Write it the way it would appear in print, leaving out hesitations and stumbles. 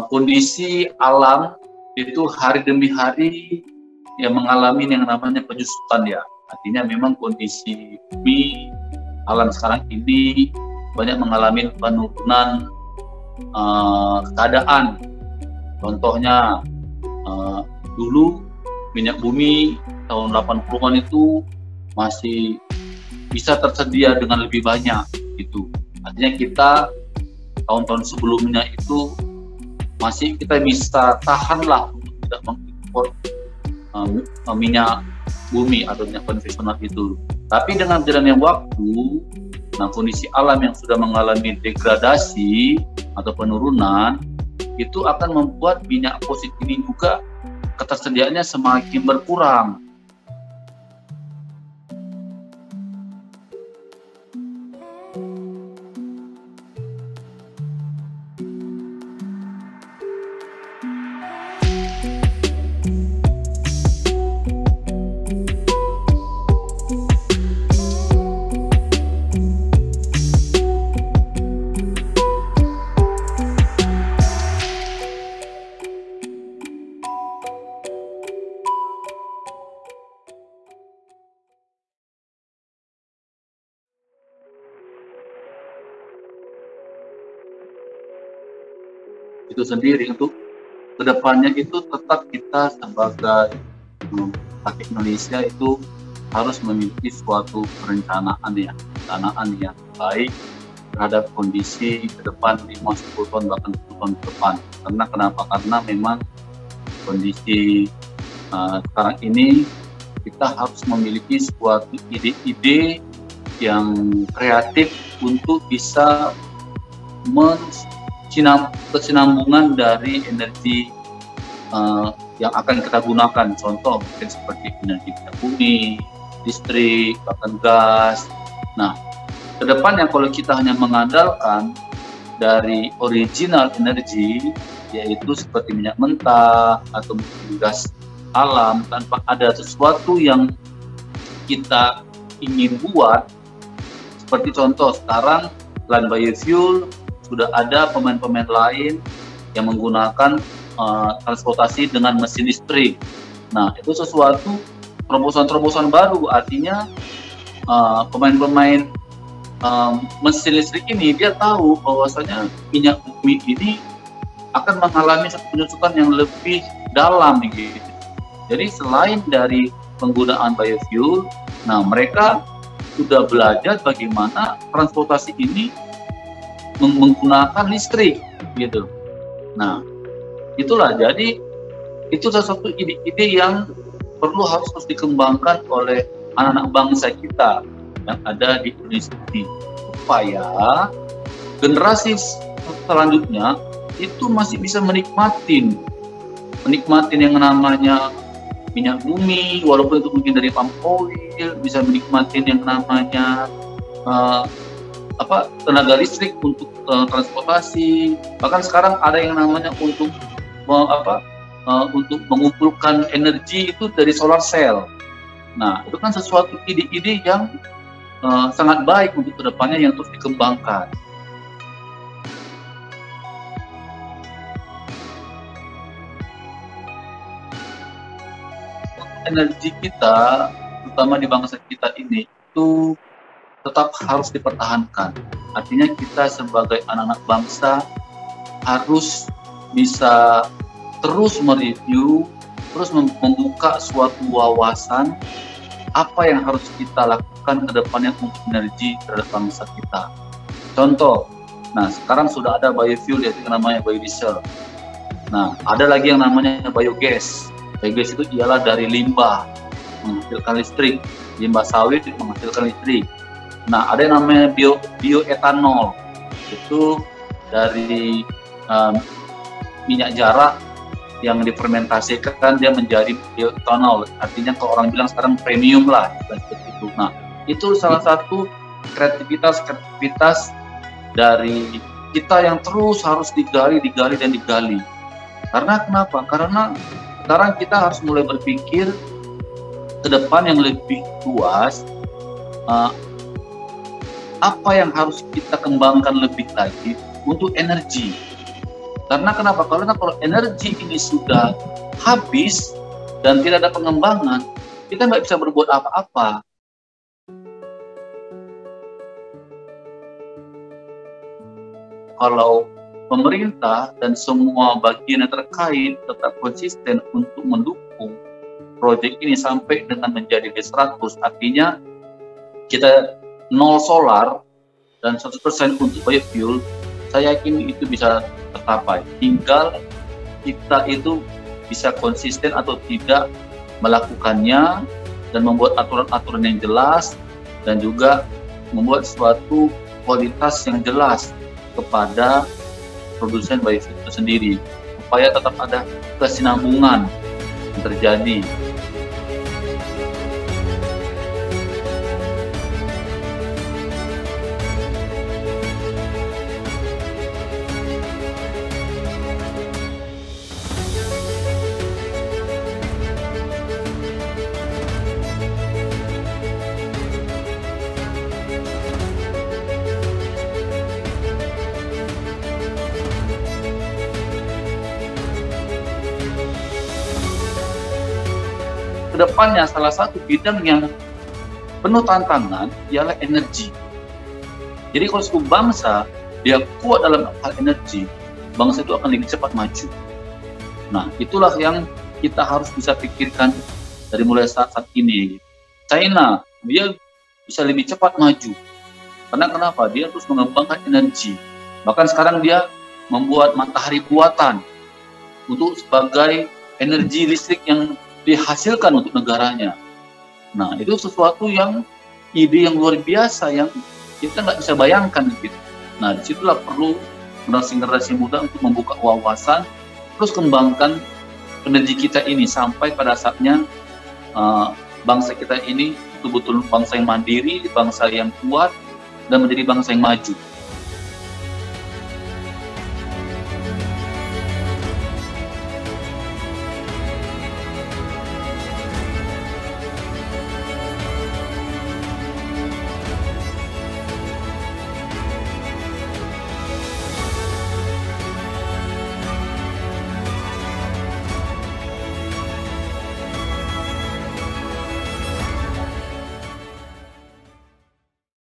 Kondisi alam itu hari demi hari yang mengalami yang namanya penyusutan ya. Artinya memang kondisi bumi alam sekarang ini banyak mengalami penurunan keadaan. Contohnya dulu minyak bumi tahun 80-an itu masih bisa tersedia dengan lebih banyak gitu. Artinya kita tahun-tahun sebelumnya itu masih kita bisa tahan lah untuk tidak mengimpor minyak bumi atau minyak konvensional itu. Tapi dengan berjalannya waktu, nah kondisi alam yang sudah mengalami degradasi atau penurunan itu akan membuat minyak fosil ini juga ketersediaannya semakin berkurang. Itu sendiri untuk kedepannya itu tetap kita sebagai rakyat Indonesia itu harus memiliki suatu perencanaan yang baik terhadap kondisi ke depan 5-10 tahun bahkan 10 tahun ke depan. Karena kenapa? Karena memang kondisi sekarang ini kita harus memiliki suatu ide-ide yang kreatif untuk bisa kesinambungan dari energi yang akan kita gunakan. Contoh mungkin seperti energi minyak bumi, listrik, bahkan gas. Nah, kedepannya kalau kita hanya mengandalkan dari original energi, yaitu seperti minyak mentah atau mungkin gas alam, tanpa ada sesuatu yang kita ingin buat, seperti contoh sekarang selain biofuel sudah ada pemain-pemain lain yang menggunakan transportasi dengan mesin listrik. Nah, itu sesuatu terobosan-terobosan baru. Artinya pemain-pemain mesin listrik ini dia tahu bahwasanya minyak bumi ini akan mengalami satu penyusutan yang lebih dalam gitu. Jadi selain dari penggunaan biofuel, nah mereka sudah belajar bagaimana transportasi ini menggunakan listrik gitu. Nah, itulah jadi itu salah satu ide-ide yang harus terus dikembangkan oleh anak-anak bangsa kita yang ada di Indonesia ini, supaya generasi selanjutnya itu masih bisa menikmatin yang namanya minyak bumi, walaupun itu mungkin dari palm oil, bisa menikmatin yang namanya tenaga listrik untuk transportasi. Bahkan sekarang ada yang namanya untuk mengumpulkan energi itu dari solar cell. Nah, itu kan sesuatu ide-ide yang sangat baik untuk kedepannya yang terus dikembangkan. energi kita, terutama di bangsa kita ini, itu tetap harus dipertahankan. Artinya kita sebagai anak-anak bangsa harus bisa terus mereview, terus membuka suatu wawasan apa yang harus kita lakukan ke depannya untuk energi terhadap bangsa kita. Contoh, nah sekarang sudah ada biofuel, yaitu yang namanya biodiesel. Nah, ada lagi yang namanya biogas. Biogas itu ialah dari limbah menghasilkan listrik, limbah sawit menghasilkan listrik. Nah, ada yang namanya bioetanol, itu dari minyak jarak yang difermentasikan dia menjadi bioetanol. Artinya kalau orang bilang sekarang premium lah, seperti itu. Nah, itu salah satu kreativitas dari kita yang terus harus digali dan digali. Karena kenapa? Karena sekarang kita harus mulai berpikir ke depan yang lebih luas, apa yang harus kita kembangkan lebih lagi untuk energi. Karena kenapa? Karena kalau energi ini sudah habis dan tidak ada pengembangan, kita nggak bisa berbuat apa-apa. Kalau pemerintah dan semua bagian yang terkait tetap konsisten untuk mendukung proyek ini sampai dengan menjadi D100, artinya kita 0 solar dan 100% untuk biofuel, saya yakin itu bisa tercapai. Tinggal kita itu bisa konsisten atau tidak melakukannya dan membuat aturan-aturan yang jelas dan juga membuat suatu kualitas yang jelas kepada produsen biofuel itu sendiri, supaya tetap ada kesinambungan yang terjadi. Kedepannya salah satu bidang yang penuh tantangan ialah energi. Jadi kalau suatu bangsa dia kuat dalam hal energi, bangsa itu akan lebih cepat maju. Nah, itulah yang kita harus bisa pikirkan dari mulai saat ini. China, dia bisa lebih cepat maju. Karena kenapa? Dia terus mengembangkan energi. Bahkan sekarang dia membuat matahari buatan untuk sebagai energi listrik yang dihasilkan untuk negaranya. Nah, itu sesuatu yang ide yang luar biasa yang kita nggak bisa bayangkan gitu. Nah, disitulah perlu generasi muda untuk membuka wawasan, terus kembangkan energi kita ini sampai pada saatnya bangsa kita ini betul-betul bangsa yang mandiri, bangsa yang kuat, dan menjadi bangsa yang maju.